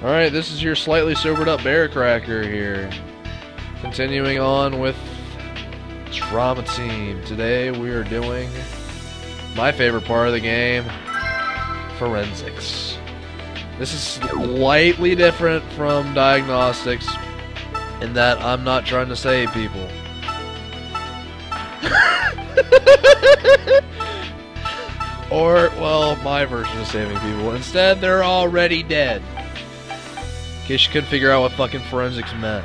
Alright, this is your slightly sobered up bear cracker here. Continuing on with Trauma Team. Today we are doing my favorite part of the game, forensics. This is slightly different from diagnostics in that I'm not trying to save people. Or, well, my version of saving people. Instead, they're already dead. In case you couldn't figure out what fucking forensics meant.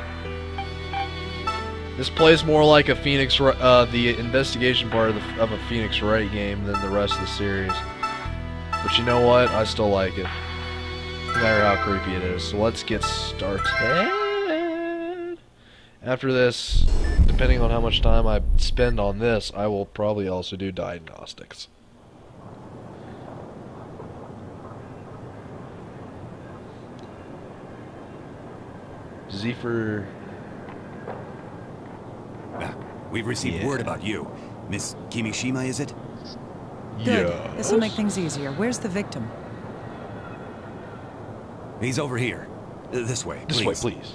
This plays more like a Phoenix, the investigation part of a Phoenix Wright game than the rest of the series. But you know what? I still like it. No matter how creepy it is. So let's get started. After this, depending on how much time I spend on this, I will probably also do diagnostics. Zephyr. We've received word about you. Miss Kimishima, is it? Good. Yeah. This'll make things easier. Where's the victim? He's over here. This way, please. This way, please.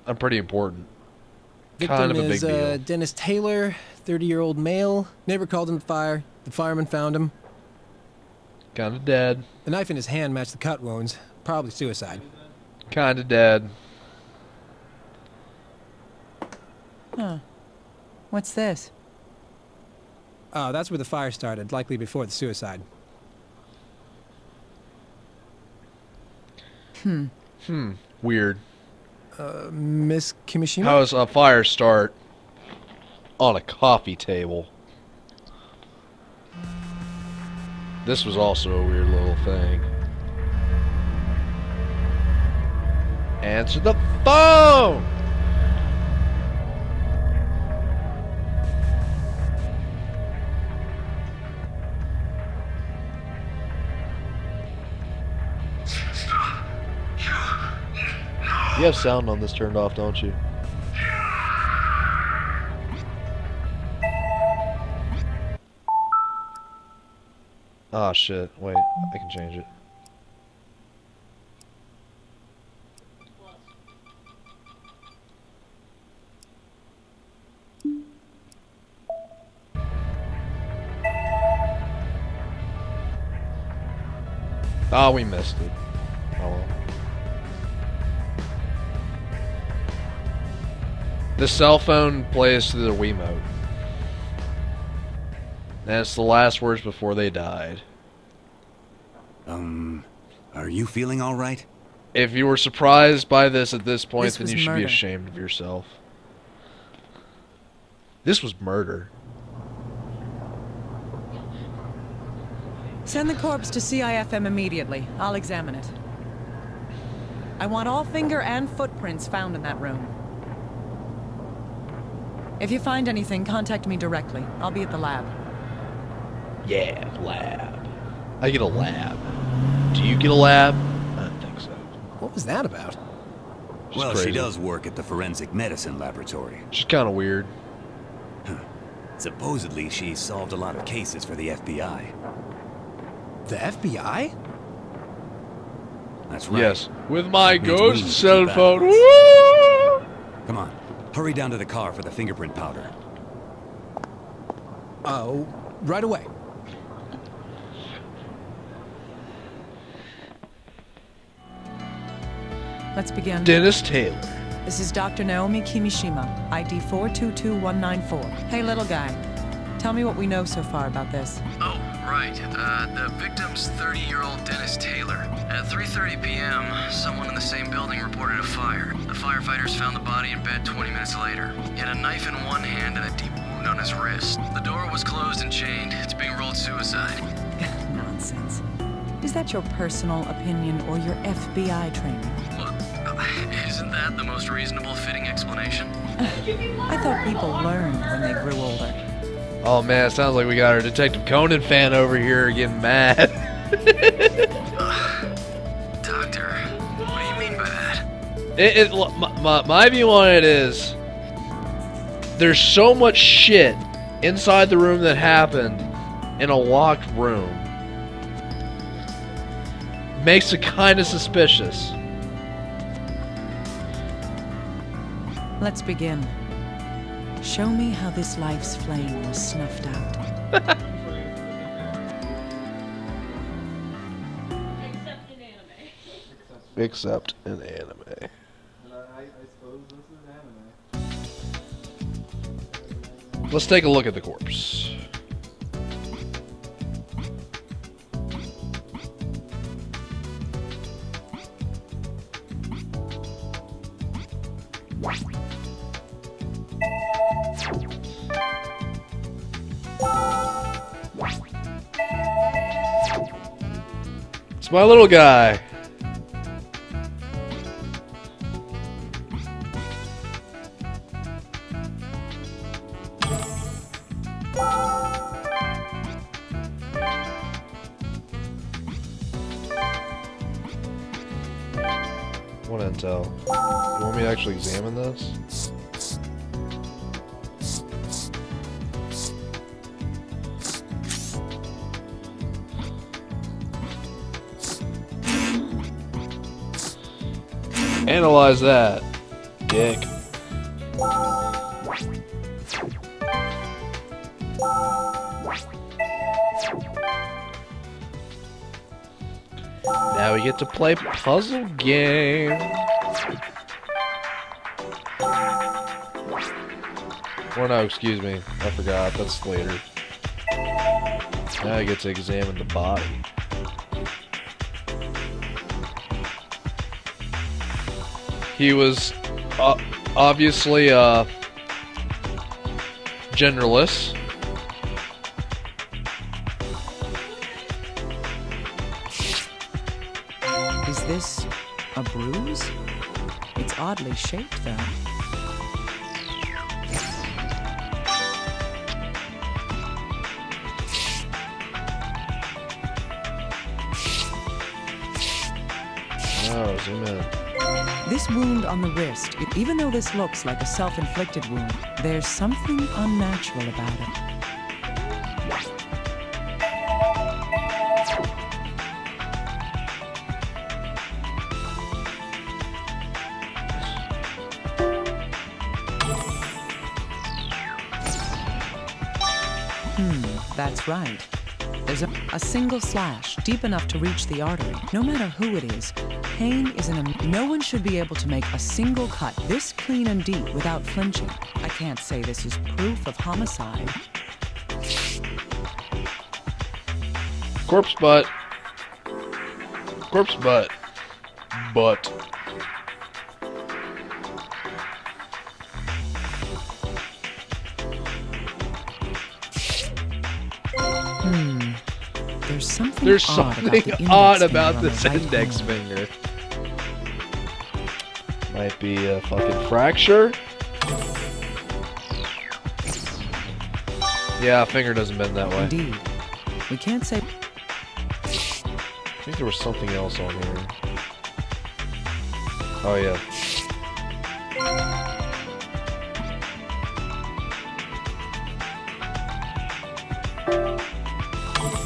I'm pretty important. Kind of a big deal. Dennis Taylor, 30-year-old male. Neighbor called in the fire. The fireman found him. Kind of dead. The knife in his hand matched the cut wounds. Probably suicide. Kind of dead. Huh. What's this? Oh, that's where the fire started, likely before the suicide. Weird. Miss Kimishima? How does a fire start on a coffee table? This was also a weird little thing. Answer the phone! You have sound on this turned off, don't you? Ah, shit. Wait, I can change it. Ah, we missed it. Oh well. The cell phone plays to the Wiimote. And it's the last words before they died. Are you feeling all right? If you were surprised by this at this point, This then was you should be murder. ashamed of yourself. This was murder. Send the corpse to CIFM immediately. I'll examine it. I want all finger and footprints found in that room. If you find anything, contact me directly. I'll be at the lab. Yeah, lab. I get a lab. Do you get a lab? I don't think so. What was that about? She's Well, crazy. she does work at the forensic medicine laboratory. She's kind of weird. Supposedly, she solved a lot of cases for the FBI. The FBI? That's right. Yes. With my That means we ghost need to cell keep phone. evidence. Woo! Come on, hurry down to the car for the fingerprint powder. Oh, right away. Let's begin. Dennis Taylor. This is Dr. Naomi Kimishima, ID 422194. Hey, little guy. Tell me what we know so far about this. Oh, right. The victim's 30-year-old Dennis Taylor. At 3:30 p.m., someone in the same building reported a fire. The firefighters found the body in bed 20 minutes later. He had a knife in one hand and a deep wound on his wrist. The door was closed and chained. It's being ruled suicide. Nonsense. Is that your personal opinion or your FBI training? Well, isn't that the most reasonable, fitting explanation? I thought people learned when they grew older. Oh man, it sounds like we got our Detective Conan fan over here getting mad. Doctor, what do you mean by that? My view on it is, there's so much shit inside the room that happened in a locked room makes it kind of suspicious. Let's begin. Show me how this life's flame was snuffed out. Except in anime. I suppose this is anime. Let's take a look at the corpse. It's my little guy. What intel? You want me to actually examine this? Analyze that, dick. Now we get to play puzzle game. Or no, excuse me. I forgot. That's later. Now I get to examine the body. He was obviously genderless. Is this a bruise? It's oddly shaped, though. Oh, zoom in. This wound on the wrist, even though this looks like a self-inflicted wound, there's something unnatural about it. That's right. There's a single slash, deep enough to reach the artery. No matter who it is, pain is no one should be able to make a single cut this clean and deep without flinching. I can't say this is proof of homicide. Corpse butt. Corpse butt. Butt. There's something odd about this index finger. Might be a fucking fracture. Yeah, finger doesn't bend that way. Indeed. We can't say. I think there was something else on here. Oh yeah.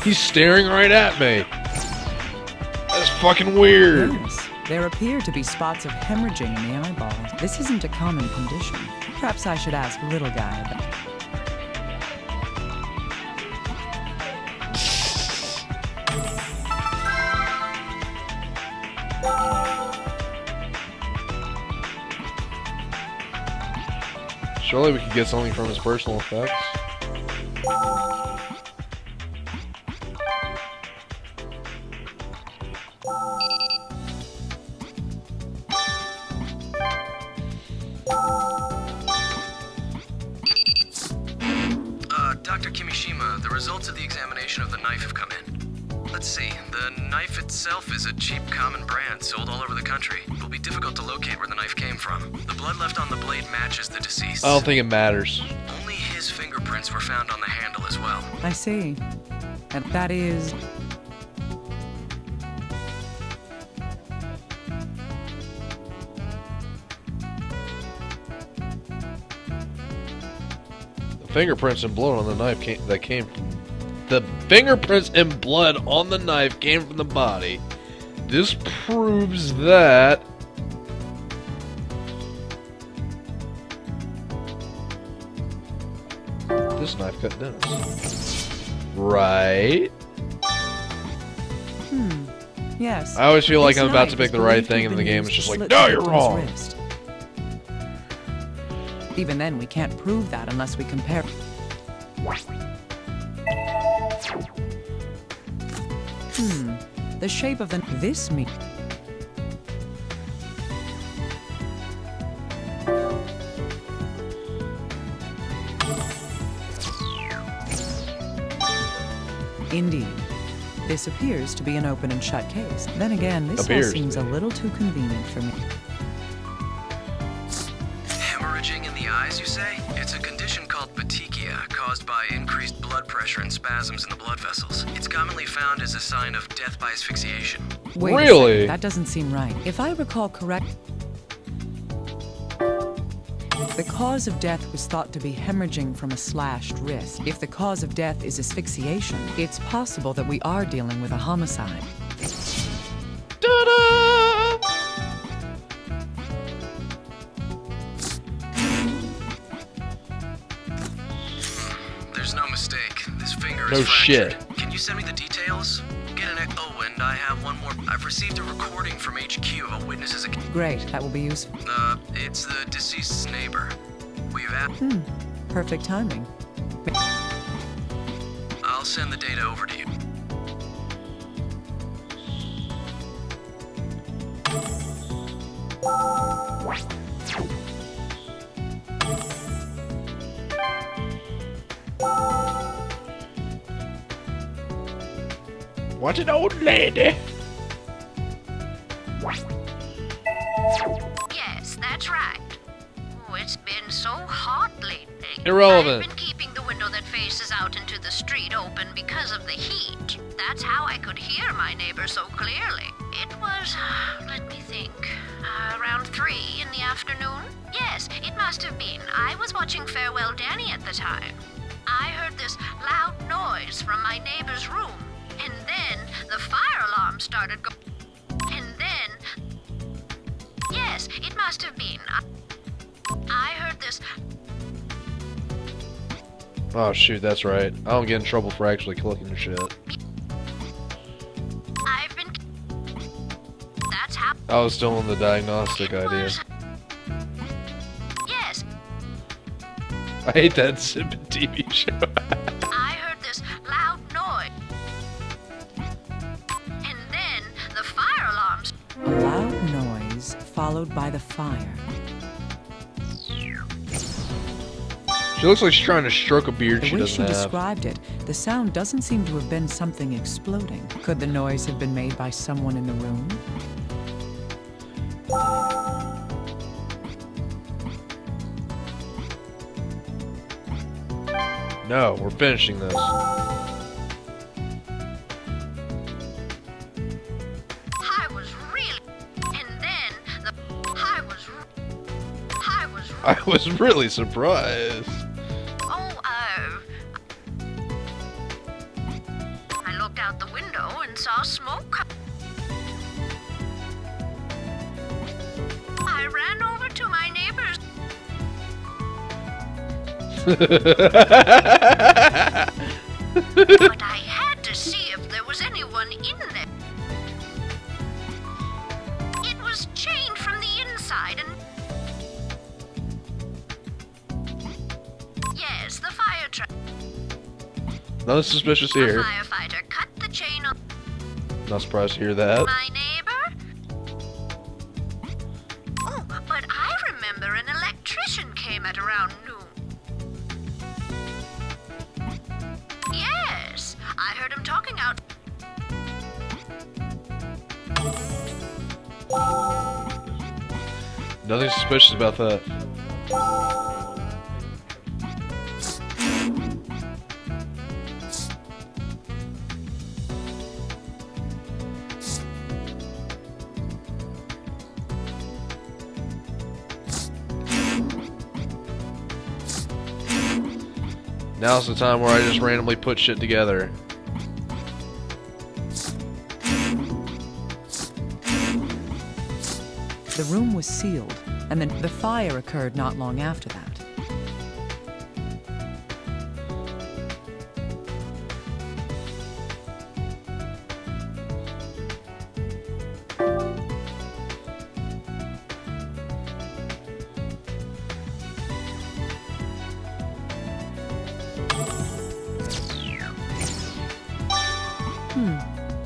He's staring right at me. That's fucking weird. Yes, there appear to be spots of hemorrhaging in the eyeballs. This isn't a common condition. Perhaps I should ask little guy about. Surely we could get something from his personal effects. Dr. Kimishima, the results of the examination of the knife have come in. Let's see, the knife itself is a cheap common brand sold all over the country. It will be difficult to locate where the knife came from. The blood left on the blade matches the deceased. I don't think it matters. Only his fingerprints were found on the handle as well. I see. And that is. Fingerprints and blood on the knife the fingerprints and blood on the knife came from the body. this proves that this knife cut Dennis. Right? Yes. I always feel like This I'm about to knife pick is the right believed to thing, have and the been game is used just to like, slit no, the you're victim's wrong. wrist. Even then, we can't prove that unless we compare. The shape of this meat. Indeed. This appears to be an open and shut case. Then again, this all seems a little too convenient for me. Hemorrhaging in the eyes, you say? It's a condition called petechia, caused by increased blood pressure and spasms in the blood vessels. It's commonly found as a sign of death by asphyxiation. Wait a Really? second, that doesn't seem right. If I recall correct, the cause of death was thought to be hemorrhaging from a slashed wrist. If the cause of death is asphyxiation, it's possible that we are dealing with a homicide. Ta-da! There's no mistake. This finger No is fractured. shit. Can you send me the details? Get an oh, and I have one more. I've received a recording from HQ of a witness's account. Great, that will be useful. It's the deceased's neighbor. We've Perfect timing. I'll send the data over to you. What an old lady! Yes, that's right. Oh, it's been so hot lately. Irrelevant. I've been keeping the window that faces out into the street open because of the heat. That's how I could hear my neighbor so clearly. It was, let me think, around 3 in the afternoon? Yes, it must have been. I was watching Farewell Danny at the time. I heard this loud noise from my neighbor's room, and then the fire alarm started going. And then, yes, it must have been. I heard this. Oh shoot, that's right. I don't get in trouble for actually clicking the shit. I've been. That's how. I was still in the diagnostic it idea. was. Yes, I hate that Sippin' TV show. I heard this loud noise. And then the fire alarms. A loud noise followed by the fire. She looks like she's trying to stroke a beard The she way doesn't she have. described it, the sound doesn't seem to have been something exploding. Could the noise have been made by someone in the room? No, we're finishing this. I was really. And then the. I was really surprised. Oh, I looked out the window and saw smoke. I ran over to my neighbor's. But I had to see if there was anyone in there. It was chained from the inside and. Yes, the fire truck. Nothing suspicious A here. firefighter cut the chain on Not surprised to hear that. my neighbor. Oh, but I remember an electrician came at around noon. Yes, I heard him talking out. Nothing suspicious about that. Now's the time where I just randomly put shit together. The room was sealed, and then the fire occurred not long after that.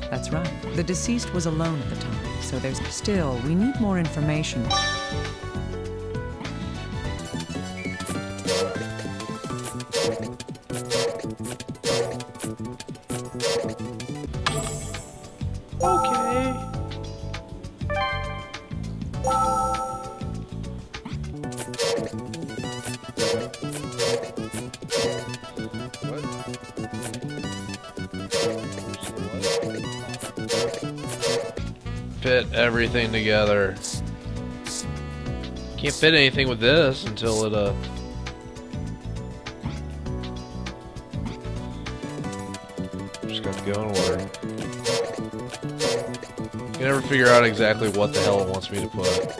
That's right. The deceased was alone at the time, so there's still, we need more information. Okay. Fit everything together. Can't fit anything with this until it just got to go and work. I can never figure out exactly what the hell it wants me to put.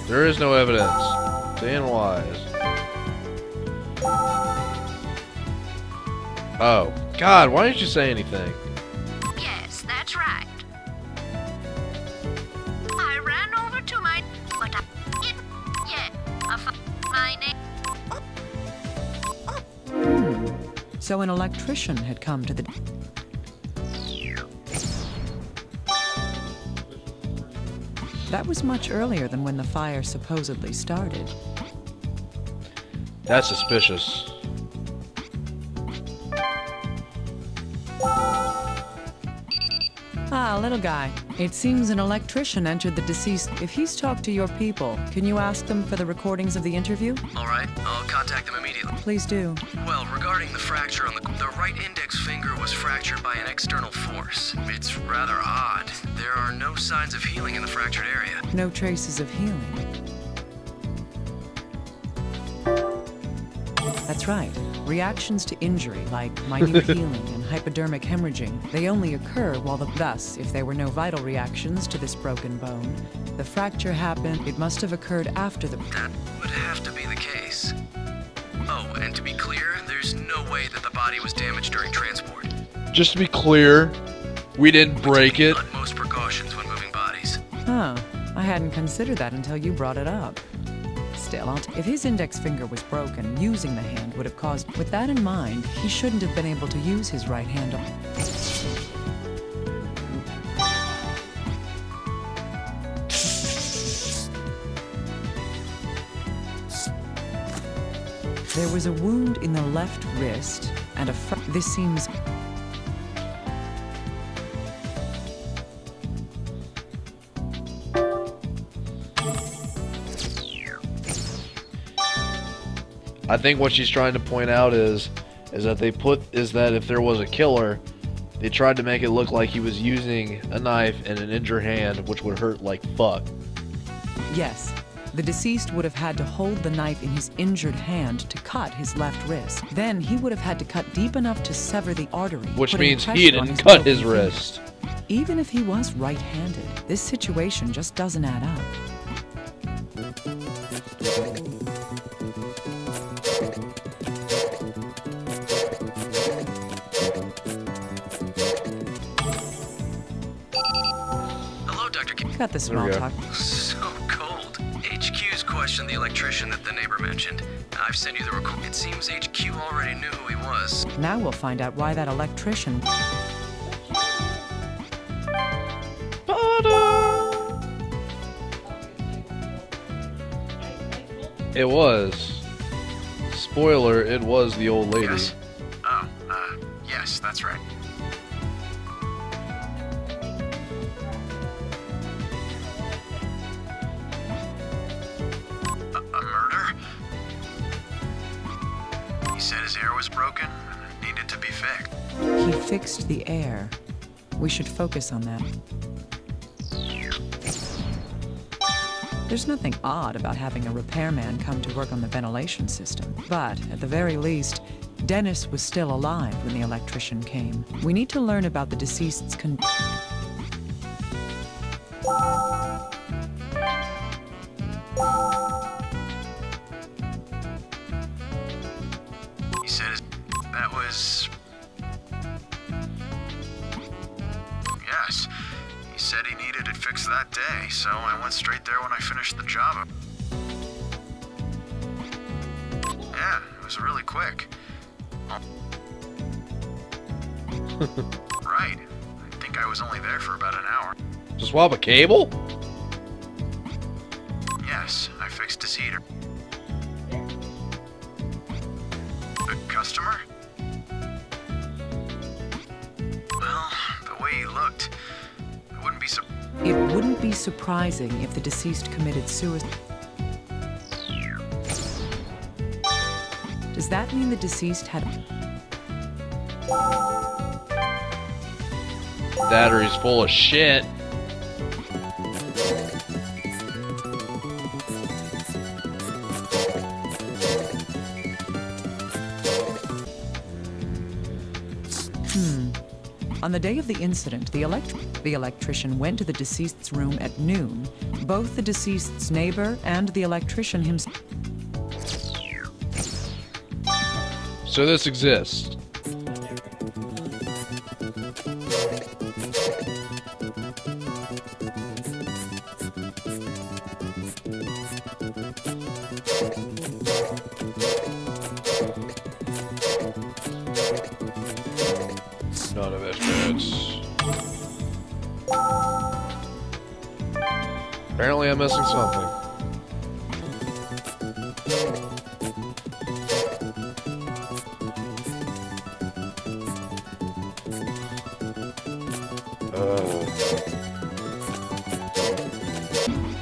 There is no evidence. Staying wise. Oh, God, why didn't you say anything? Yes, that's right. I ran over to my... but I didn't yet. My name... So an electrician had come to the... That was much earlier than when the fire supposedly started. That's suspicious. Ah, little guy. It seems an electrician entered the deceased. If he's talked to your people, can you ask them for the recordings of the interview? All right, I'll contact them immediately. Please do. Well, regarding the fracture on the right index finger was fractured by an external force. It's rather odd. There are no signs of healing in the fractured area. No traces of healing. That's right. Reactions to injury, like minute healing and hypodermic hemorrhaging, they only occur while thus, if there were no vital reactions to this broken bone, the fracture happened, it must have occurred after the... That would have to be the case. Oh, and to be clear, there's no way that the body was damaged during transport. Just to be clear, we didn't break it. Utmost precautions when moving bodies. Huh. I hadn't considered that until you brought it up. Still, if his index finger was broken, using the hand would have caused... With that in mind, he shouldn't have been able to use his right hand on... There was a wound in the left wrist, and this seems... I think what she's trying to point out is that if there was a killer, they tried to make it look like he was using a knife in an injured hand, which would hurt like fuck. Yes. The deceased would have had to hold the knife in his injured hand to cut his left wrist. Then he would have had to cut deep enough to sever the artery. Which means he didn't cut his wrist. Even if he was right-handed, this situation just doesn't add up. Hello, Dr. K. Got the small talk. So cold. HQ's questioned the electrician that the neighbor mentioned. I've sent you the record. It seems HQ already knew who he was. Now we'll find out why that electrician... It was. Spoiler, it was the old lady. Yes. Oh, yes, that's right. A murder? He said his air was broken and needed to be fixed. He fixed the air. We should focus on that. There's nothing odd about having a repairman come to work on the ventilation system, but at the very least, Dennis was still alive when the electrician came. We need to learn about the deceased's He said that was... Yes. He said he needed it fixed that day, so I went straight there when I finished the job. Yeah, it was really quick. Right. I think I was only there for about an hour. To swap a cable? Yes, I fixed his heater. A customer? Well, the way he looked, It wouldn't be surprising if the deceased committed suicide. Does that mean the deceased had... That or he's full of shit. On the day of the incident, the electrician went to the deceased's room at noon. Both the deceased's neighbor and the electrician himself... So this exists. None of it fits. Apparently I'm missing something.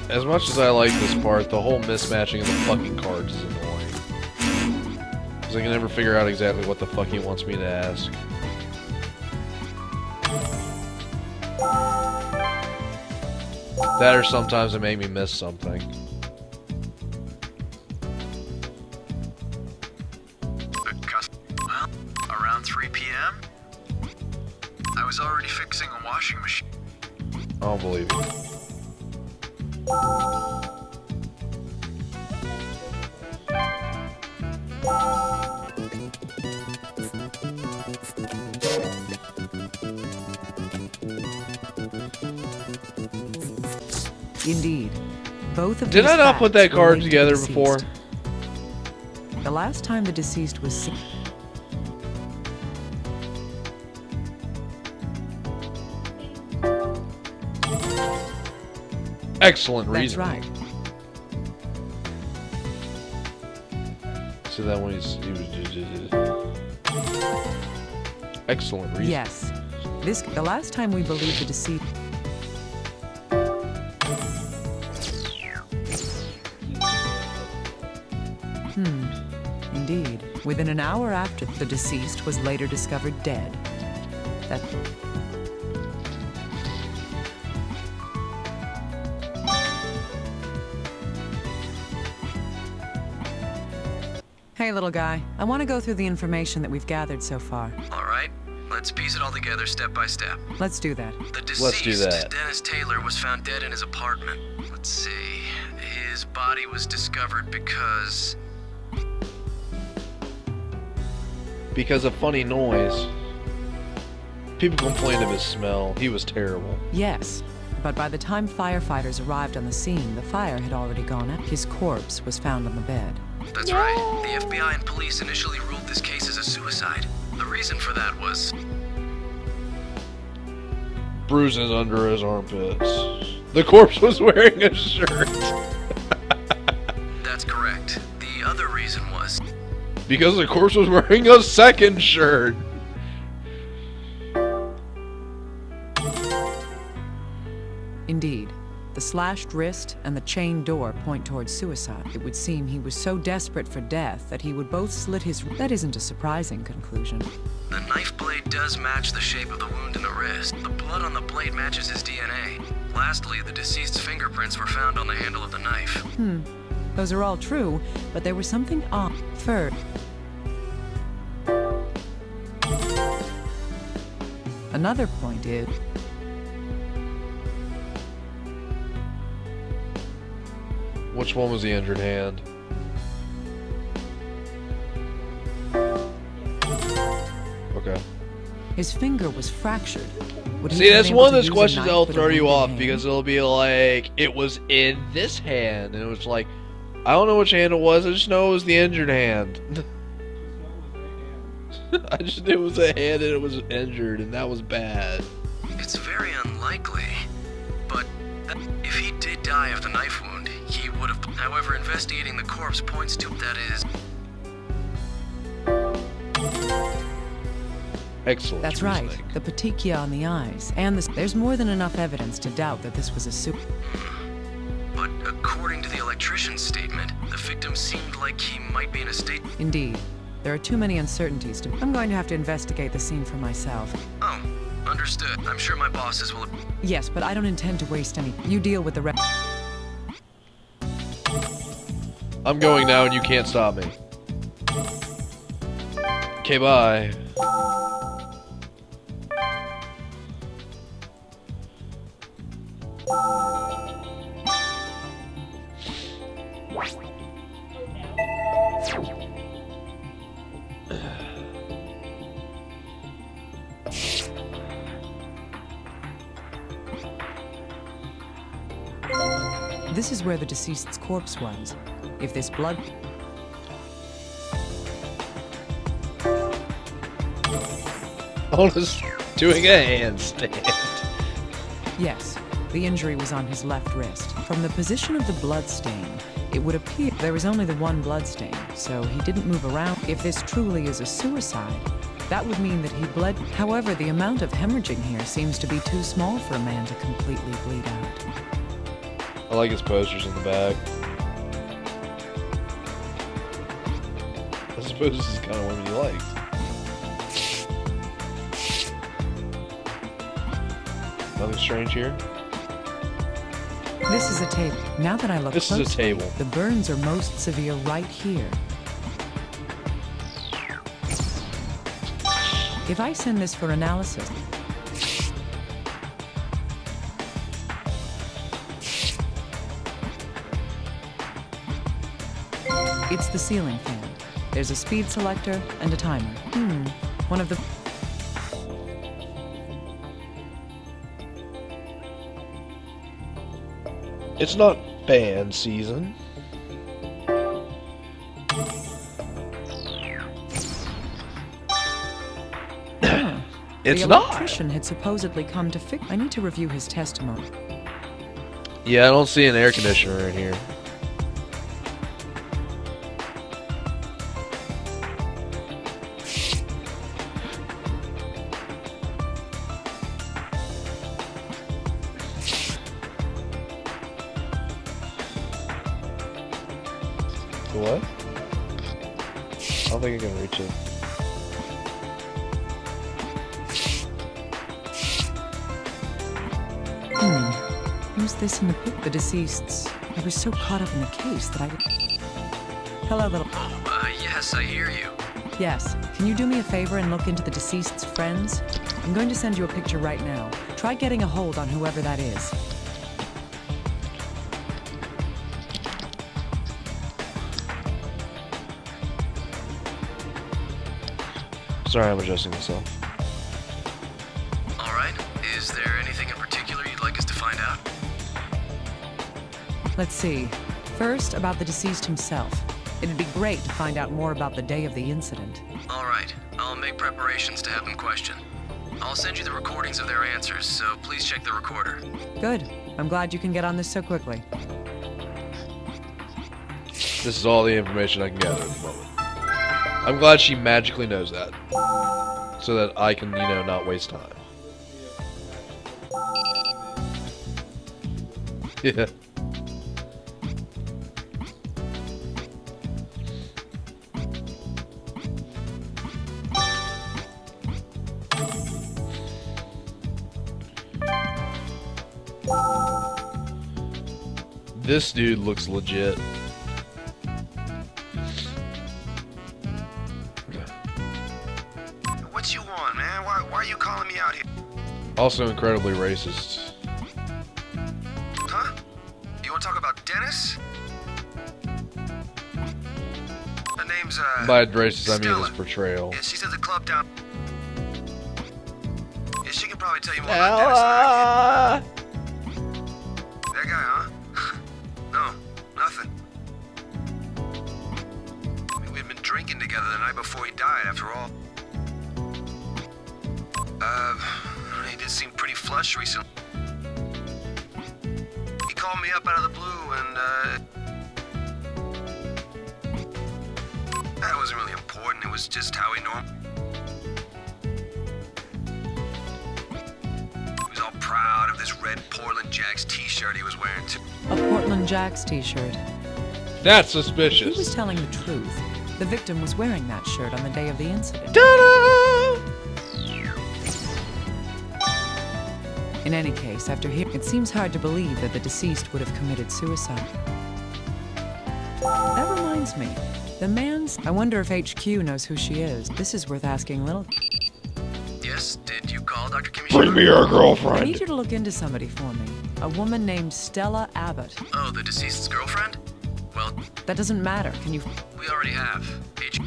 As much as I like this part, the whole mismatching of the fucking cards is annoying. Because I can never figure out exactly what the fuck he wants me to ask. That or sometimes it made me miss something. Well, around 3 p.m., I was already fixing a washing machine. I don't believe you. Indeed. Both of Did these I not put that facts card relate to together the before? deceased. The last time the deceased was seen... Excellent That's reason. right. So that when he was excellent reason. Yes. The last time we believed the deceased... Indeed. Within an hour after, the deceased was later discovered dead. That... Hey, little guy. I want to go through the information that we've gathered so far. All right, let's piece it all together step by step. Let's do that. The deceased, Let's do that. Dennis Taylor, was found dead in his apartment. Let's see. His body was discovered because... Because of funny noise. People complained of his smell. He was terrible. Yes, but by the time firefighters arrived on the scene, the fire had already gone out. His corpse was found on the bed. That's right. The FBI and police initially ruled this case as a suicide. The reason for that was... Bruises under his armpits. The corpse was wearing a shirt. That's correct. The other reason was... Because the corpse was wearing a second shirt. Indeed. The slashed wrist and the chained door point towards suicide. It would seem he was so desperate for death that he would both slit his... That isn't a surprising conclusion. The knife blade does match the shape of the wound in the wrist. The blood on the blade matches his DNA. Lastly, the deceased's fingerprints were found on the handle of the knife. Those are all true, but there was something off. First, Another point is... Which one was the injured hand? Okay. his finger was fractured. Would he See, have that's been one able of to those use a questions knife that'll with a throw you wounded off hand? because it'll be like, it was in this hand, and it was like, I don't know which hand it was, I just know it was the injured hand. I just knew it was a hand and it was injured, and that was bad. It's very unlikely, but if he did die of the knife wound, he would have. However, investigating the corpse points to that is. Excellent. That's right. The petechia on the eyes, and there's more than enough evidence to doubt that this was a But according to the electrician's statement, the victim seemed like he might be in a state. Indeed. There are too many uncertainties to... I'm going to have to investigate the scene for myself. Oh, understood. I'm sure my bosses will. Yes, but I don't intend to waste any... You deal with the rest. I'm going now and you can't stop me. Okay, bye. This is where the deceased's corpse was. If this blood... I was doing a handstand. Yes, the injury was on his left wrist. From the position of the blood stain, it would appear there was only the one blood stain, so he didn't move around. If this truly is a suicide, that would mean that he bled. However, the amount of hemorrhaging here seems to be too small for a man to completely bleed out. I like his posters in the back. I suppose this is kind of one you liked. Nothing strange here? This is a table. Now that I look This closely, is a table. the burns are most severe right here. If I send this for analysis... It's the ceiling fan. There's a speed selector and a timer. One of the... It's not band season. It's the not. electrician had supposedly come to fix... I need to review his testimony. Yeah, I don't see an air conditioner in here. What? I don't think I can reach it. Who's this in the book? The deceased's. I was so caught up in the case that I... Hello, little... Yes, I hear you. Yes. Can you do me a favor and look into the deceased's friends? I'm going to send you a picture right now. Try getting a hold on whoever that is. Sorry, I'm adjusting myself. Alright, is there anything in particular you'd like us to find out? Let's see. First, about the deceased himself. It'd be great to find out more about the day of the incident. Alright, I'll make preparations to have them question. I'll send you the recordings of their answers, so please check the recorder. Good. I'm glad you can get on this so quickly. This is all the information I can gather at the moment. I'm glad she magically knows that. So that I can, you know, not waste time. Yeah. This dude looks legit. What you want, man? Why are you calling me out here? Also incredibly racist. Huh? You want to talk about Dennis? Her name's, By racist, I mean Stella. his portrayal. Yeah, she's at the club down... Yeah, she can probably tell you more about Dennis than I can. That guy, huh? No, nothing. I mean, we'd been drinking together the night before he died, after all. He did seem pretty flush recently. He called me up out of the blue, and, that wasn't really important. It was just how he normally... He was all proud of this red Portland Jacks t-shirt he was wearing, too. A Portland Jacks t-shirt. That's He was suspicious. telling the truth. The victim was wearing that shirt on the day of the incident. In any case, after hearing, it seems hard to believe that the deceased would have committed suicide. That reminds me, the man's... I wonder if HQ knows who she is. This is worth asking little... Yes, did you call Dr. Kimishima? Bring me your I girlfriend. need you to look into somebody for me. A woman named Stella Abbott. Oh, the deceased's girlfriend? Well, That doesn't matter. Can you... we already have.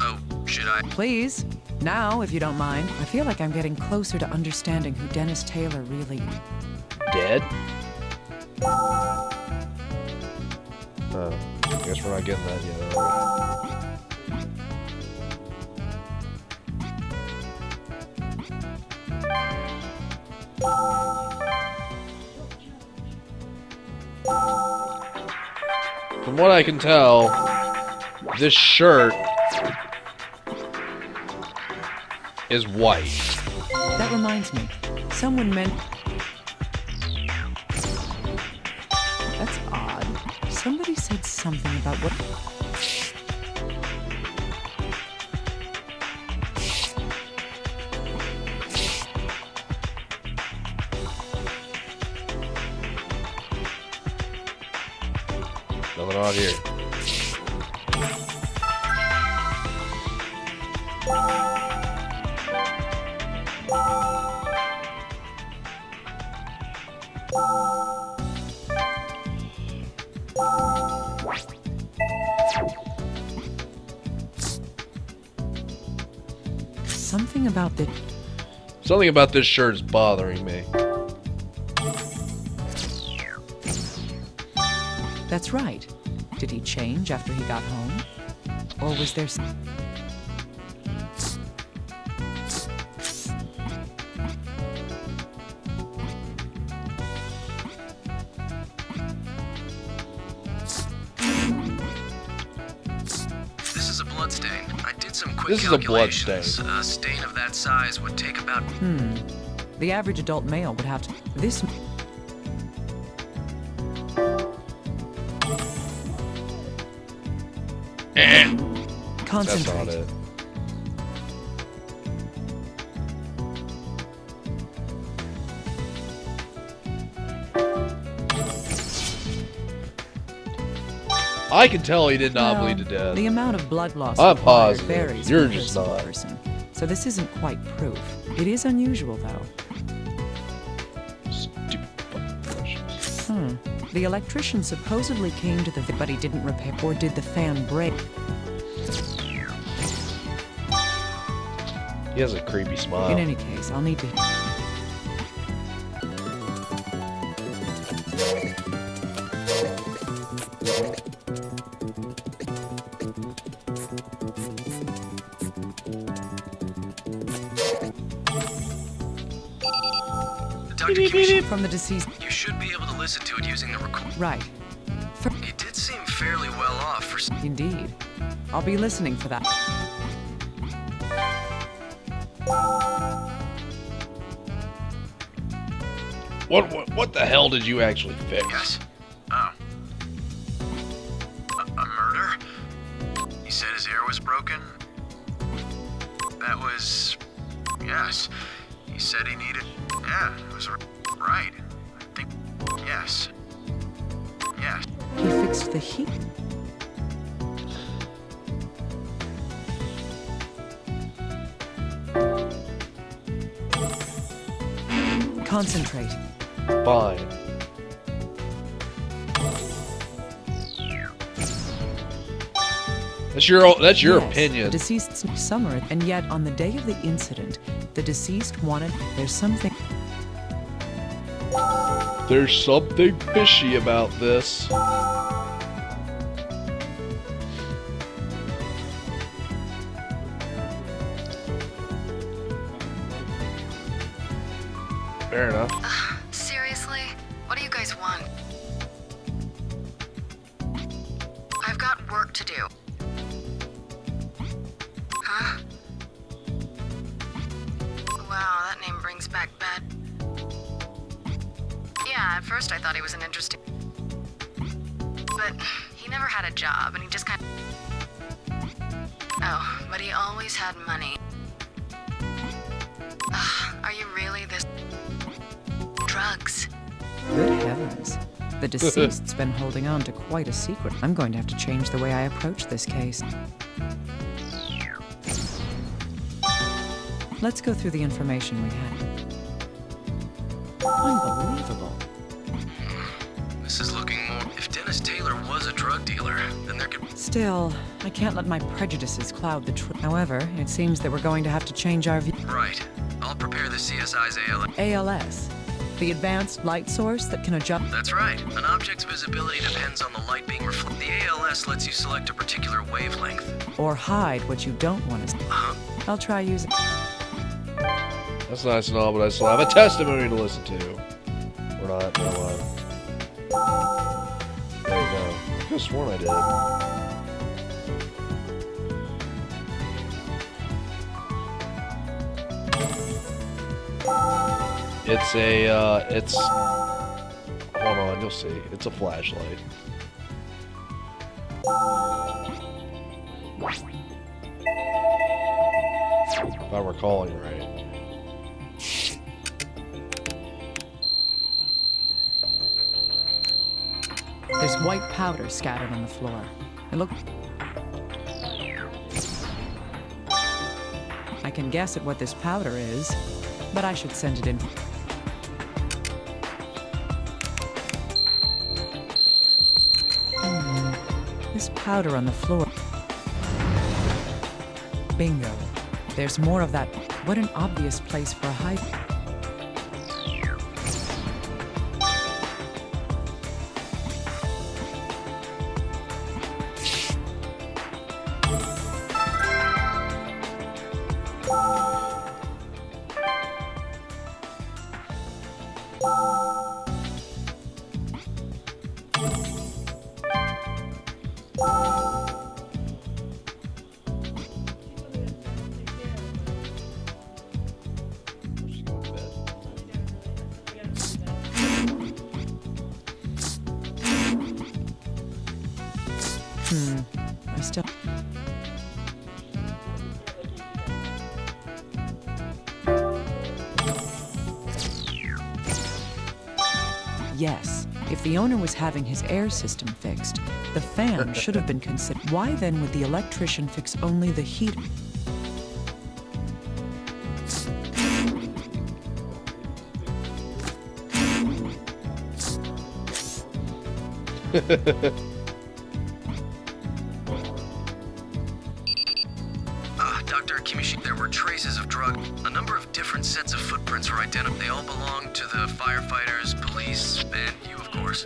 Oh, should I? Please? Now, if you don't mind. I feel like I'm getting closer to understanding who Dennis Taylor really... Dead? I guess we're not getting that yet, are we? From what I can tell, this shirt is white. That reminds me. Someone meant... That's odd. Somebody said something about what... Nothing on here. Something about the... Something about this shirt is bothering me. That's right. Did he change after he got home? Or was there... This is a blood stain. I did some quick This is a blood calculations. stain. A stain of that size would take about... The average adult male would have to... This... That's Concentrate. not it. I can tell he did not Well, bleed to death. The amount of blood loss I'm required positive. varies You're from just person to not. person. So this isn't quite proof. It is unusual, though. Stupid fucking questions. The electrician supposedly came to the... but he didn't repair... Or did the fan break? He has a creepy smile. In any case, I'll need to... Dr. Kimishima, From the deceased... you should be able to listen to it using the record. Right. He did seem fairly well off for... Indeed. I'll be listening for that. What the hell did you actually fix? Yes? Oh. A murder? He said his ear was broken? That was... Yes. He said he needed... Yeah, it was right. I think... Yes. Yes. He fixed the heat. Concentrate. Fine. That's your Yes, opinion. The deceased's summer, and yet on the day of the incident, the deceased wanted. There's something. There's something fishy about this. Fair enough. Seriously? What do you guys want? I've got work to do. Huh? Wow, that name brings back bad... Yeah, at first I thought he was an interesting... But he never had a job, and he just kind of... Oh, but he always had money. Ugh, are you really this... Drugs? Good heavens. The deceased's been holding on to quite a secret. I'm going to have to change the way I approach this case. Let's go through the information we had. Unbelievable. This is looking more... If Dennis Taylor was a drug dealer, then there could... Still, I can't let my prejudices cloud the truth. However, it seems that we're going to have to change our view. Right. I'll prepare the CSI's ALS. ALS. The advanced light source that can adjust. That's right. An object's visibility depends on the light being reflected. The ALS lets you select a particular wavelength. Or hide what you don't want to see. I'll try using. That's nice and all, but I still have a testimony to listen to. Or not, no mind. Wait, no. I could have sworn I did. It's a, it's... Hold on, you'll see. It's a flashlight. If I'm recalling right. There's white powder scattered on the floor. It looks... I can guess at what this powder is, but I should send it in. This powder on the floor. Bingo. There's more of that. What an obvious place for a hide. I still... Yes, if the owner was having his air system fixed, the fan should have been considered. Why then would the electrician fix only the heat? Dr. Kimishi, there were traces of drug. A number of different sets of footprints were identified. They all belonged to the firefighters, police, and you, of course.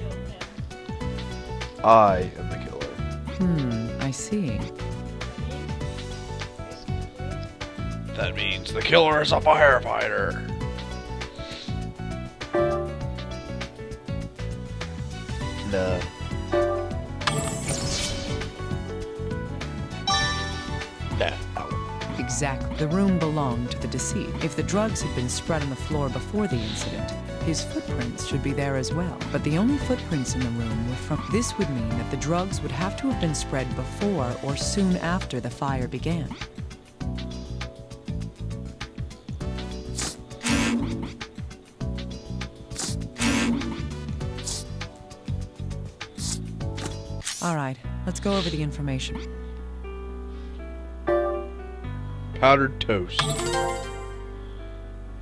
I am the killer. I see. That means the killer is a firefighter. No. Exactly. The room belonged to the deceased. If the drugs had been spread on the floor before the incident, his footprints should be there as well. But the only footprints in the room were from... This would mean that the drugs would have to have been spread before or soon after the fire began. All right, let's go over the information. Powdered toast.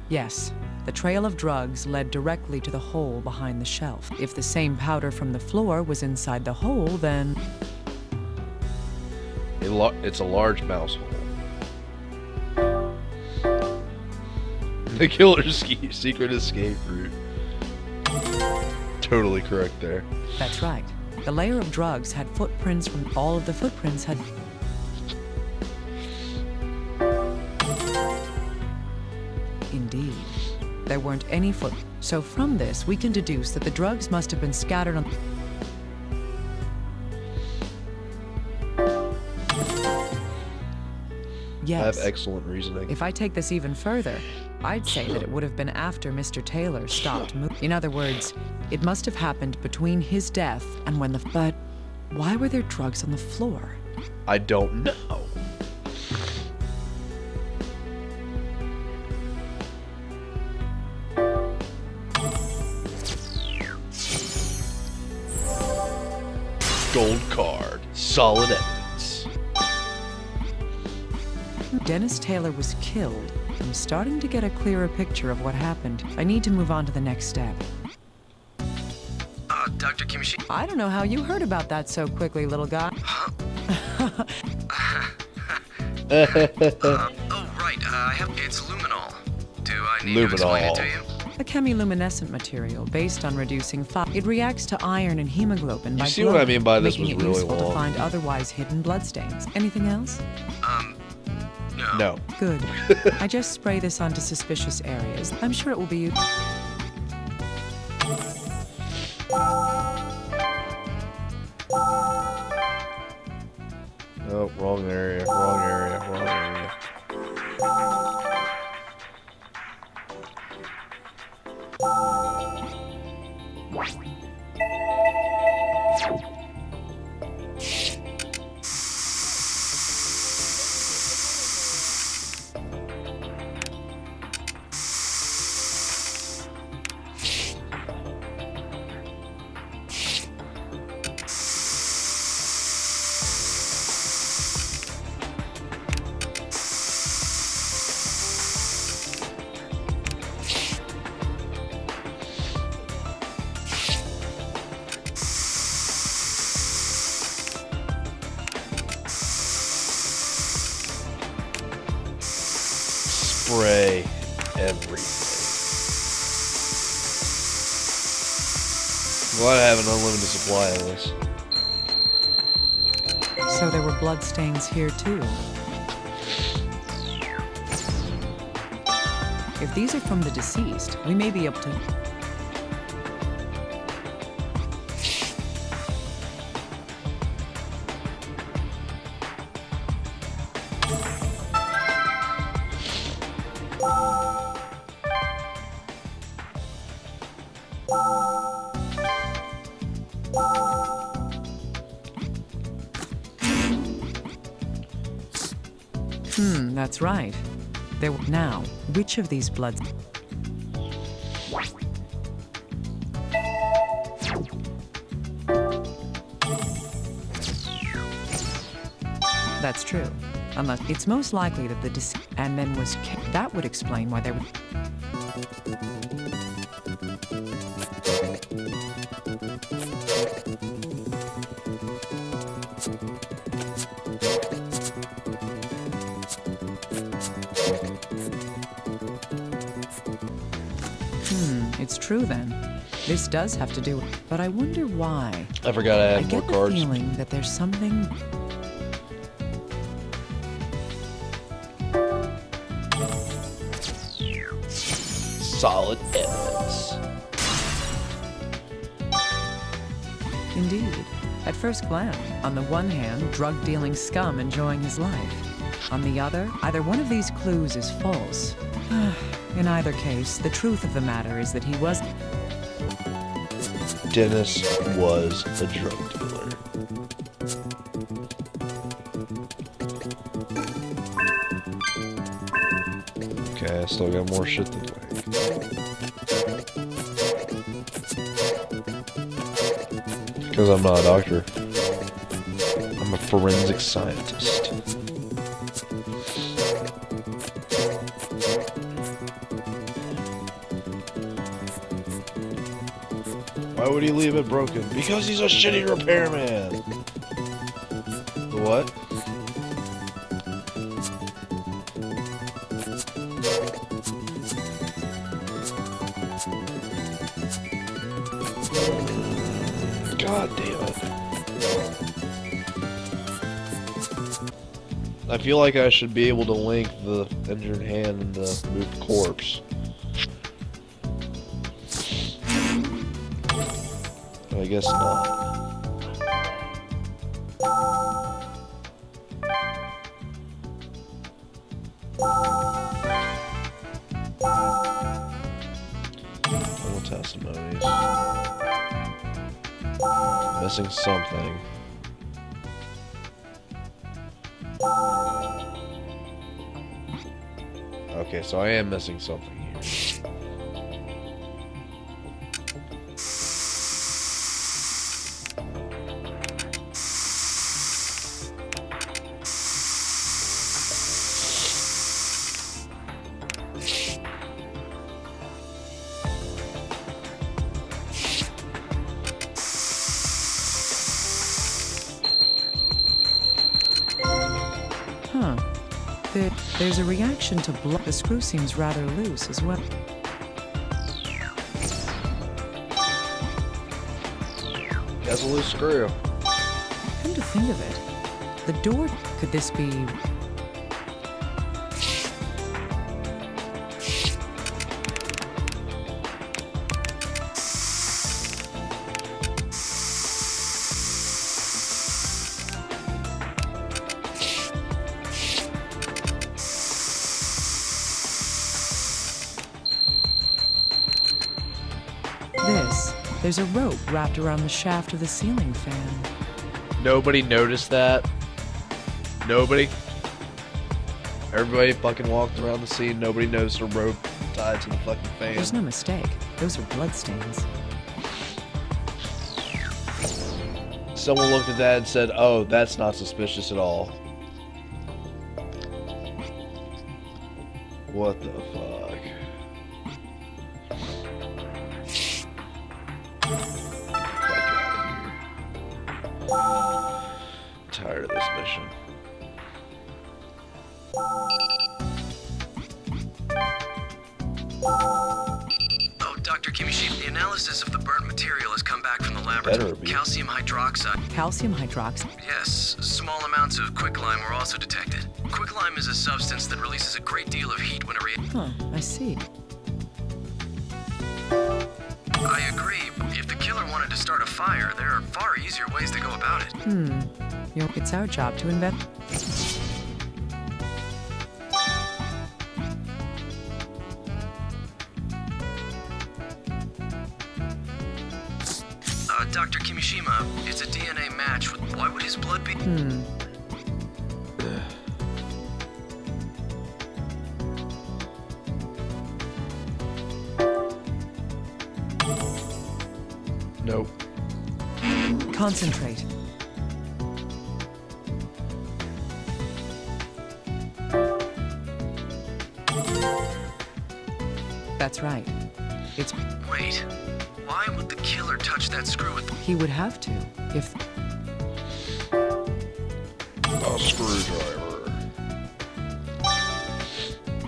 Yes, The trail of drugs led directly to the hole behind the shelf. If the same powder from the floor was inside the hole, then... It's a large mouse hole. The killer's secret escape route. Totally correct there. That's right. The layer of drugs had footprints from all of the footprints had... Indeed. There weren't any foot... So from this, we can deduce that the drugs must have been scattered on... Yes. I have excellent reasoning. If I take this even further, I'd say that it would have been after Mr. Taylor stopped moving. In other words, it must have happened between his death and when the... But why were there drugs on the floor? I don't know. Gold card. Solid evidence. Dennis Taylor was killed. I'm starting to get a clearer picture of what happened. I need to move on to the next step. Dr. Kimishima? I don't know how you heard about that so quickly, little guy. Oh, right. It's luminol. Do I need to explain it to you? A chemiluminescent material based on reducing fire. It reacts to iron and hemoglobin by see what I mean by this making was it really useful long. to find otherwise hidden bloodstains. Anything else? No. Good. I just spray this onto suspicious areas. I'm sure it will be... Oh, wrong area, wrong area, wrong area. Spray everything. Glad I have an unlimited supply of this. So there were bloodstains here too. If these are from the deceased, we may be able to... That's right. There were... Now, which of these bloods... That's true. Unless it's most likely that the and then was... That would explain why there were... It's true then. This does have to do... But I wonder why. I forgot I had more I get the cards. feeling that there's something... Solid evidence. Indeed. At first glance, on the one hand, drug-dealing scum enjoying his life. On the other, either one of these clues is false. In either case, the truth of the matter is that he was... Dennis was a drug dealer. Okay, I still got more shit to do. Because I'm not a doctor. I'm a forensic scientist. would he leave it broken? Because he's a shitty repairman! The what? God damn it. I feel like I should be able to link the injured hand and the moved corpse. I guess not. Total testimonies. Missing something. Okay, so I am missing something here. Huh. There's a reaction to blood. The screw seems rather loose as well. Has a loose screw. Come to think of it, the door, could this be... There's a rope wrapped around the shaft of the ceiling fan. Nobody noticed that. Nobody. Everybody fucking walked around the scene. Nobody noticed a rope tied to the fucking fan. There's no mistake. Those are bloodstains. Someone looked at that and said, "Oh, that's not suspicious at all." What the fuck? Tired of this mission. Oh, Dr. Kimishima, the analysis of the burnt material has come back from the laboratory. Calcium hydroxide. Calcium hydroxide? Yes, small amounts of quicklime were also detected. Quicklime is a substance that releases a great deal of heat when it reacts. Huh, I see. I agree. If the killer wanted to start a fire, there are far easier ways to go about it. It's our job to invent. Dr. Kimishima, it's a DNA match. Why would his blood be... Nope. Concentrate. That's right. It's... Wait. Why would the killer touch that screw with... He would have to, if... A screwdriver.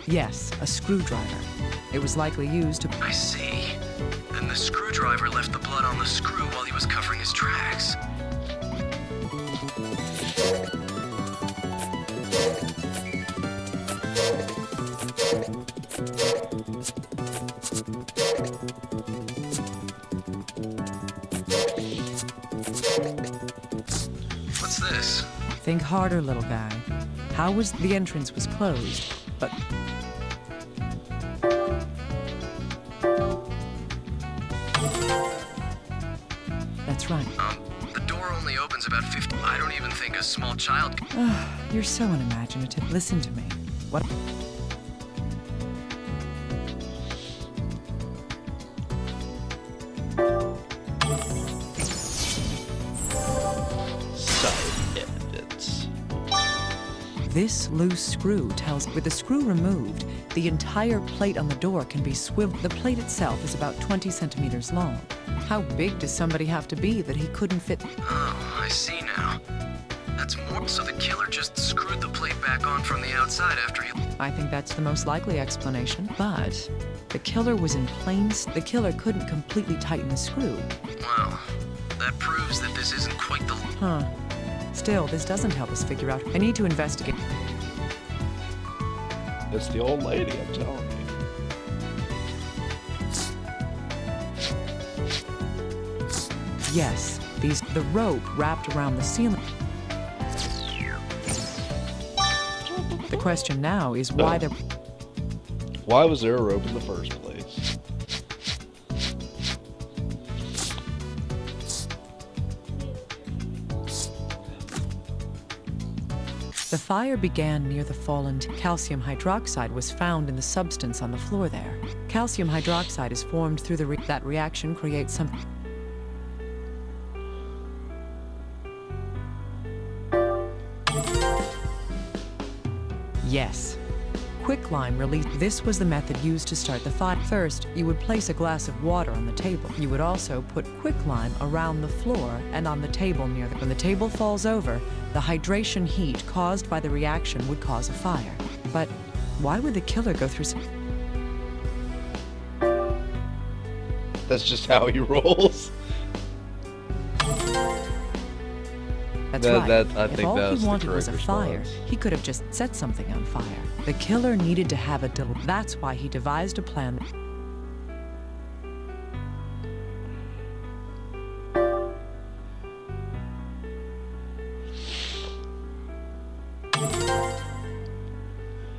Yes, a screwdriver. It was likely used to... I see. Then the screwdriver left the blood on the screw while he was covering his tracks. What's this? Think harder, little guy. How was... The entrance was closed, but... That's right. The door only opens about 50... I don't even think a small child... You're so unimaginative. Listen to me. What... This loose screw tells, with the screw removed, the entire plate on the door can be swiveled. The plate itself is about 20 centimeters long. How big does somebody have to be that he couldn't fit? Oh, I see now. That's more. So the killer just screwed the plate back on from the outside after he... I think that's the most likely explanation, but the killer was in the killer couldn't completely tighten the screw. Well, that proves that this isn't quite the... Huh. Still, this doesn't help us figure out. I need to investigate. It's the old lady, I'm telling you. Yes, the rope wrapped around the ceiling. The question now is why Why was there a rope in the first place? The fire began near the fallen calcium hydroxide was found in the substance on the floor there. Calcium hydroxide is formed through that reaction creates some... Yes. Quicklime release. This was the method used to start the fire. First, you would place a glass of water on the table. You would also put quicklime around the floor and on the table near the... When the table falls over, the hydration heat caused by the reaction would cause a fire. But why would the killer go through some... That's just how he rolls. That's right. I think if all that's he wanted the was a correct fire, response. he could have just set something on fire. The killer needed to have a That's why he devised a plan.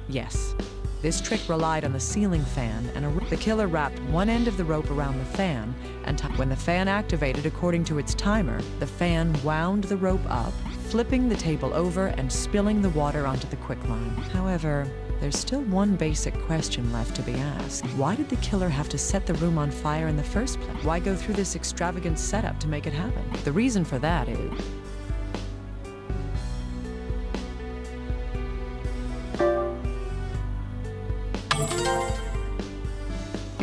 Yes. This trick relied on the ceiling fan, and the killer wrapped one end of the rope around the fan, and when the fan activated according to its timer, the fan wound the rope up, flipping the table over and spilling the water onto the quicklime. However, there's still one basic question left to be asked. Why did the killer have to set the room on fire in the first place? Why go through this extravagant setup to make it happen? The reason for that is...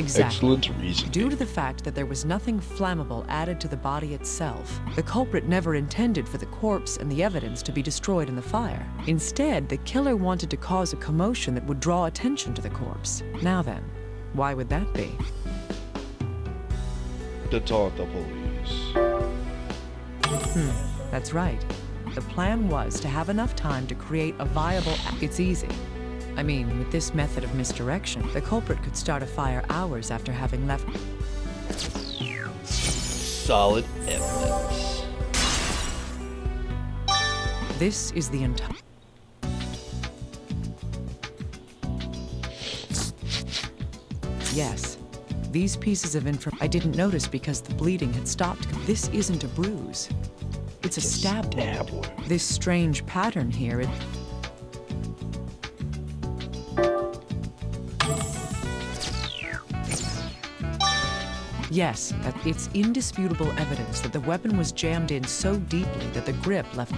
Exactly. Excellent reason. Due to the fact that there was nothing flammable added to the body itself, the culprit never intended for the corpse and the evidence to be destroyed in the fire. Instead, the killer wanted to cause a commotion that would draw attention to the corpse. Now then, why would that be? To taunt the police. That's right. The plan was to have enough time to create a viable... It's easy. I mean, with this method of misdirection, the culprit could start a fire hours after having left... Solid evidence. This is the entire... Yes. These pieces of information I didn't notice because the bleeding had stopped. This isn't a bruise. It's a stab wound. This strange pattern here, Yes, it's indisputable evidence that the weapon was jammed in so deeply that the grip left...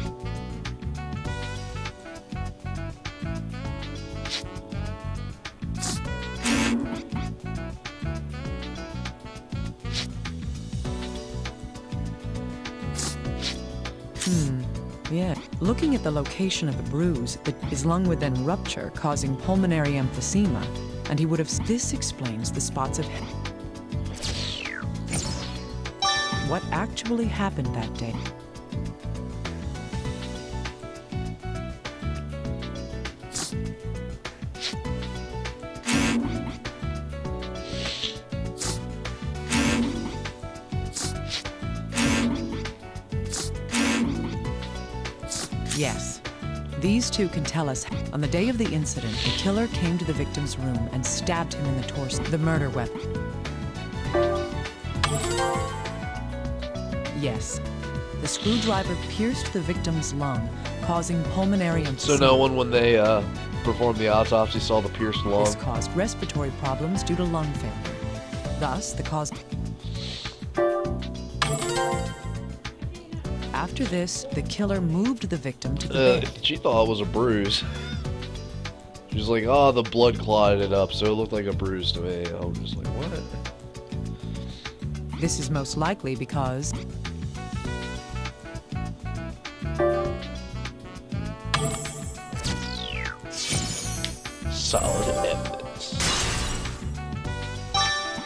Yeah. Looking at the location of the bruise, his lung would then rupture, causing pulmonary emphysema, and he would have... This explains the spots of... What actually happened that day? Yes. These two can tell us. On the day of the incident, the killer came to the victim's room and stabbed him in the torso. The murder weapon. Yes. The screwdriver pierced the victim's lung, causing pulmonary emphysema. So no one, when they performed the autopsy, saw the pierced lung? This caused respiratory problems due to lung failure. Thus, the cause... After After this, the killer moved the victim to the bed. She thought it was a bruise. She was like, oh, the blood clotted it up, so it looked like a bruise to me. I was just like, what? This is most likely because solid evidence.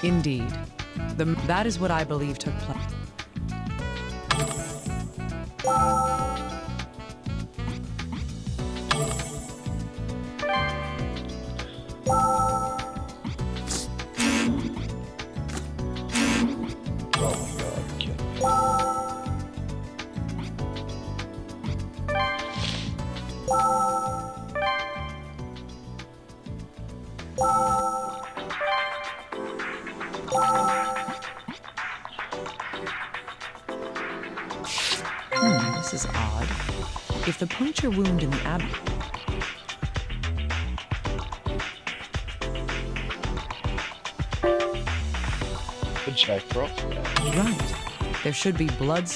indeed, that is what I believe took place. This is odd. If the puncture wound in the abdomen... Check for Right. There should be blood...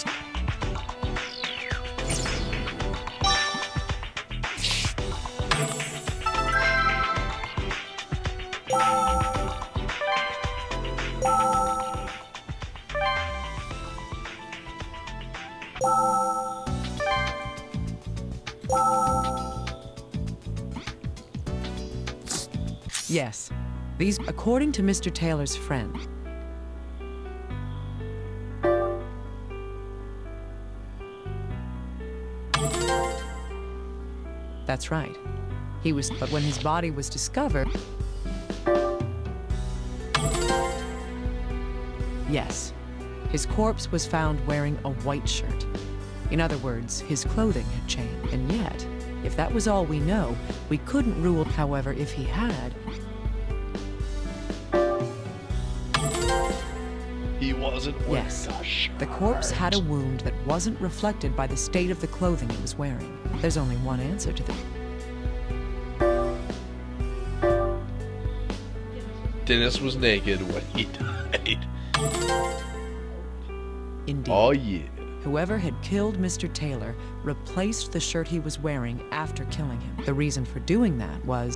Yes. These, according to Mr. Taylor's friend. That's right. He was, but when his body was discovered... Yes. His corpse was found wearing a white shirt. In other words, his clothing had changed. And yet, if that was all we know, we couldn't rule. However, if he had... He wasn't wearing Yes, a shirt. the corpse had a wound that wasn't reflected by the state of the clothing it was wearing. There's only one answer to this. Dennis was naked when he died. Indeed. Oh yeah. Whoever had killed Mr. Taylor replaced the shirt he was wearing after killing him. The reason for doing that was...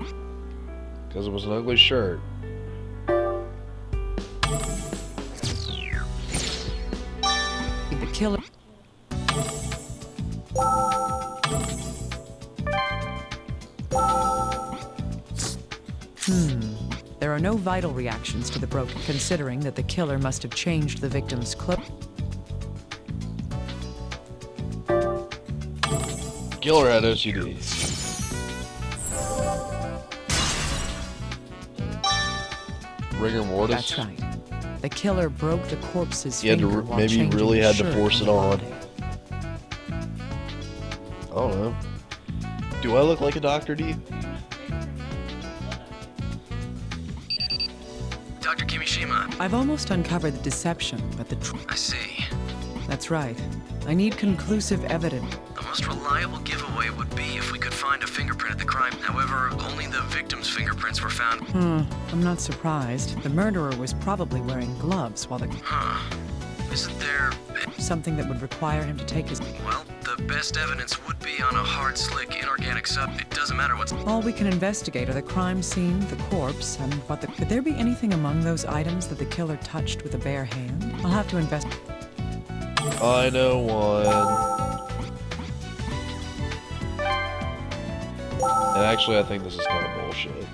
Because it was an ugly shirt. The killer... There are no vital reactions to the broken, considering that the killer must have changed the victim's clothes. Killer had OCD. Rigor mortis. That's right. The killer broke the corpse's He had to finger while maybe changing really the had to shirt force it the on. body. I don't know. Do I look like a doctor to you? Dr. Kimishima, I've almost uncovered the deception, but the truth... I see. That's right. I need conclusive evidence. The most reliable giveaway would be if we could find a fingerprint at the crime. However, only the victim's fingerprints were found. I'm not surprised. The murderer was probably wearing gloves while the... Huh. Isn't there... Something that would require him to take his... Well, the best evidence would be on a hard, slick, inorganic sub. It doesn't matter what's... All we can investigate are the crime scene, the corpse, and what the... Could there be anything among those items that the killer touched with a bare hand? I'll have to investigate. I know one. And actually, I think this is kind of bullshit.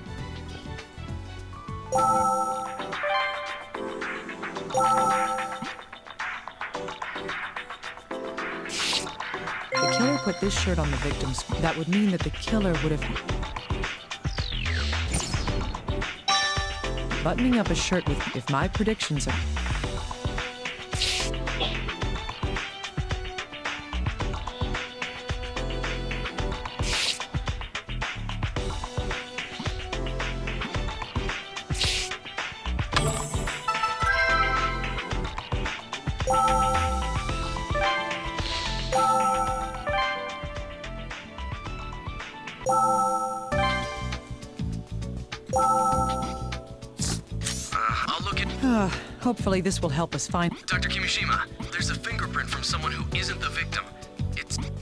The killer put this shirt on the victim's... That would mean that the killer would have... Buttoning up a shirt with... If my predictions are... I'll look at... Hopefully this will help us find... Dr. Kimishima, there's a fingerprint from someone who isn't the victim.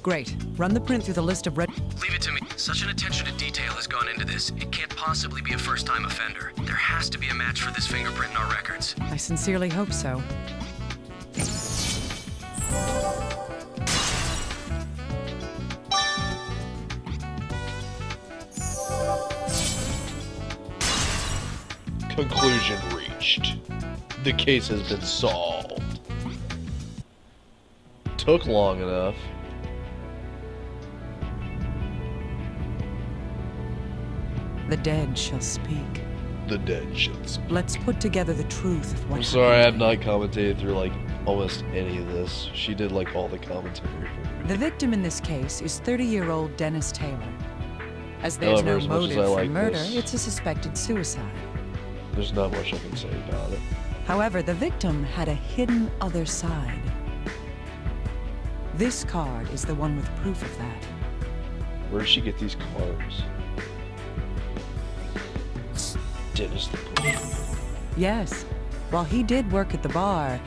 Great. Run the print through the list of red... Leave it to me. Such an attention to detail has gone into this. It can't possibly be a first-time offender. There has to be a match for this fingerprint in our records. I sincerely hope so. Conclusion reached. The case has been solved. Took long enough. The dead shall speak. The dead shall speak. Let's put together the truth of what I'm sorry I have happened. not commentated through, like, almost any of this. She did, like, all the commentary for me. The victim in this case is 30-year-old Dennis Taylor. As there's However, no as much as motive I for like murder, this- it's a suspected suicide. There's not much I can say about it. However, the victim had a hidden other side. This card is the one with proof of that. Where did she get these cards? Dennis the Pusher. Yes, while he did work at the bar,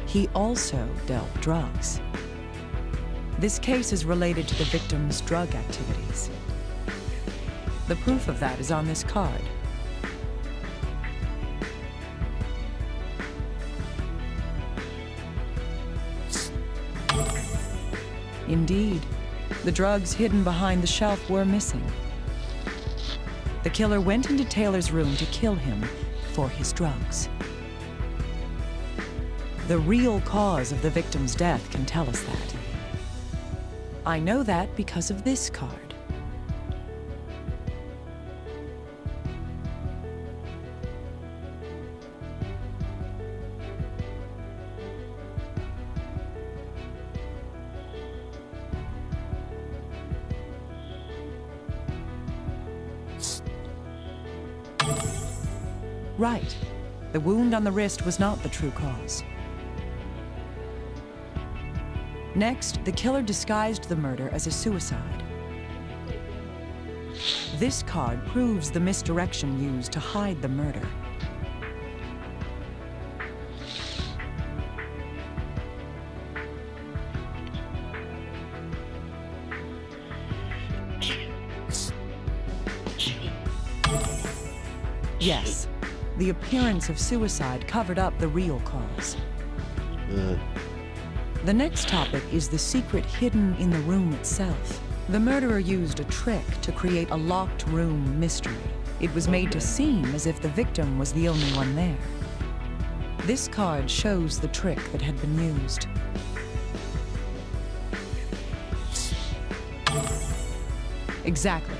he also dealt drugs. This case is related to the victim's drug activities. The proof of that is on this card. Indeed, the drugs hidden behind the shelf were missing. The killer went into Taylor's room to kill him for his drugs. The real cause of the victim's death can tell us that. I know that because of this card. Right. The wound on the wrist was not the true cause. Next, the killer disguised the murder as a suicide. This card proves the misdirection used to hide the murder. Yes, the appearance of suicide covered up the real cause. The next topic is the secret hidden in the room itself. The murderer used a trick to create a locked room mystery. It was made to seem as if the victim was the only one there. This card shows the trick that had been used. Exactly.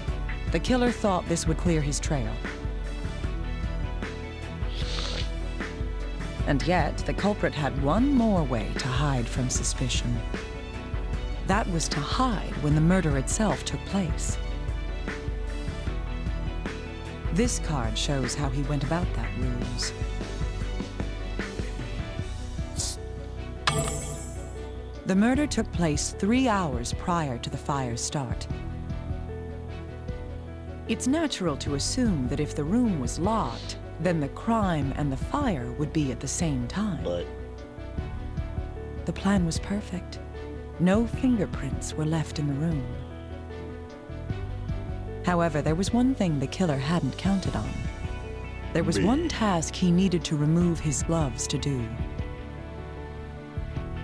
The killer thought this would clear his trail. And yet, the culprit had one more way to hide from suspicion. That was to hide when the murder itself took place. This card shows how he went about that ruse. The murder took place 3 hours prior to the fire's start. It's natural to assume that if the room was locked, then the crime and the fire would be at the same time. But the plan was perfect. No fingerprints were left in the room. However, there was one thing the killer hadn't counted on. There was one task he needed to remove his gloves to do.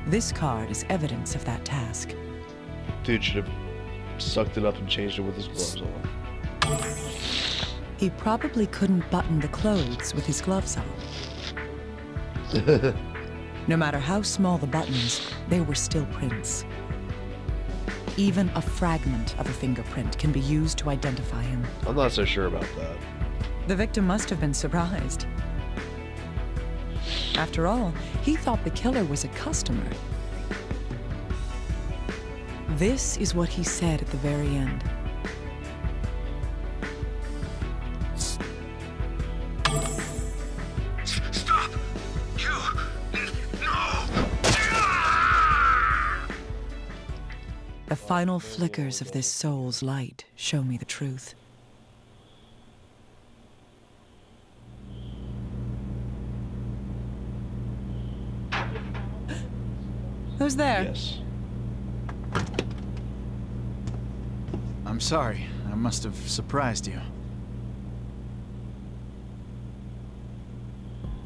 This card is evidence of that task. dude should have sucked it up and changed it with his gloves on. He probably couldn't button the clothes with his gloves on. No matter how small the buttons, they were still prints. Even a fragment of a fingerprint can be used to identify him. I'm not so sure about that. The victim must have been surprised. After all, he thought the killer was a customer. This is what he said at the very end. Stop! You! No! The final flickers of this soul's light show me the truth. Who's there? Yes. sorry. I must have surprised you.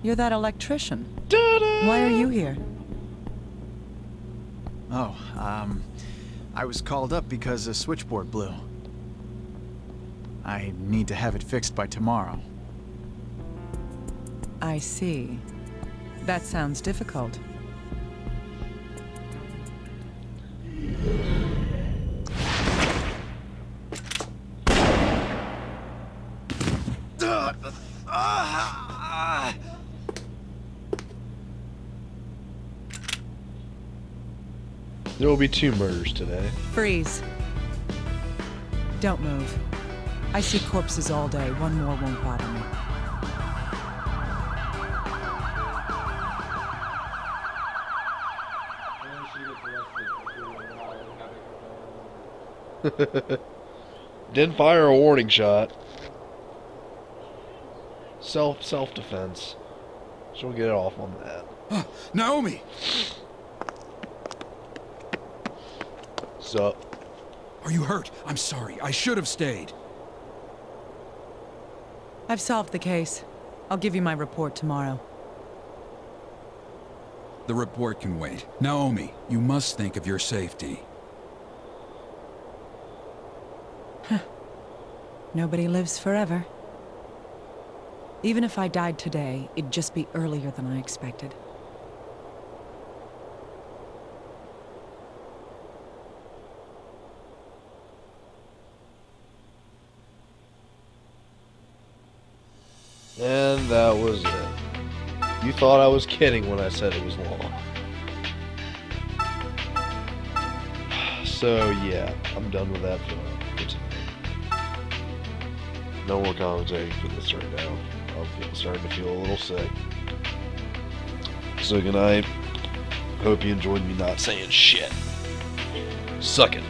You're that electrician. Why are you here? Oh, I was called up because a switchboard blew. I need to have it fixed by tomorrow. I see. That sounds difficult. There will be 2 murders today. Freeze. Don't move. I see corpses all day. One more won't bother me. Didn't fire a warning shot. Self-defense. She'll get it off on that. Naomi! Sup? Are you hurt? I'm sorry. I should have stayed. I've solved the case. I'll give you my report tomorrow. The report can wait. Naomi, you must think of your safety. Nobody lives forever. Even if I died today, it'd just be earlier than I expected. And that was it. You thought I was kidding when I said it was long. So yeah, I'm done with that for tonight. No more commentary for this right now. I'm starting to feel a little sick. So good night. Hope you enjoyed me not saying shit. Suck it.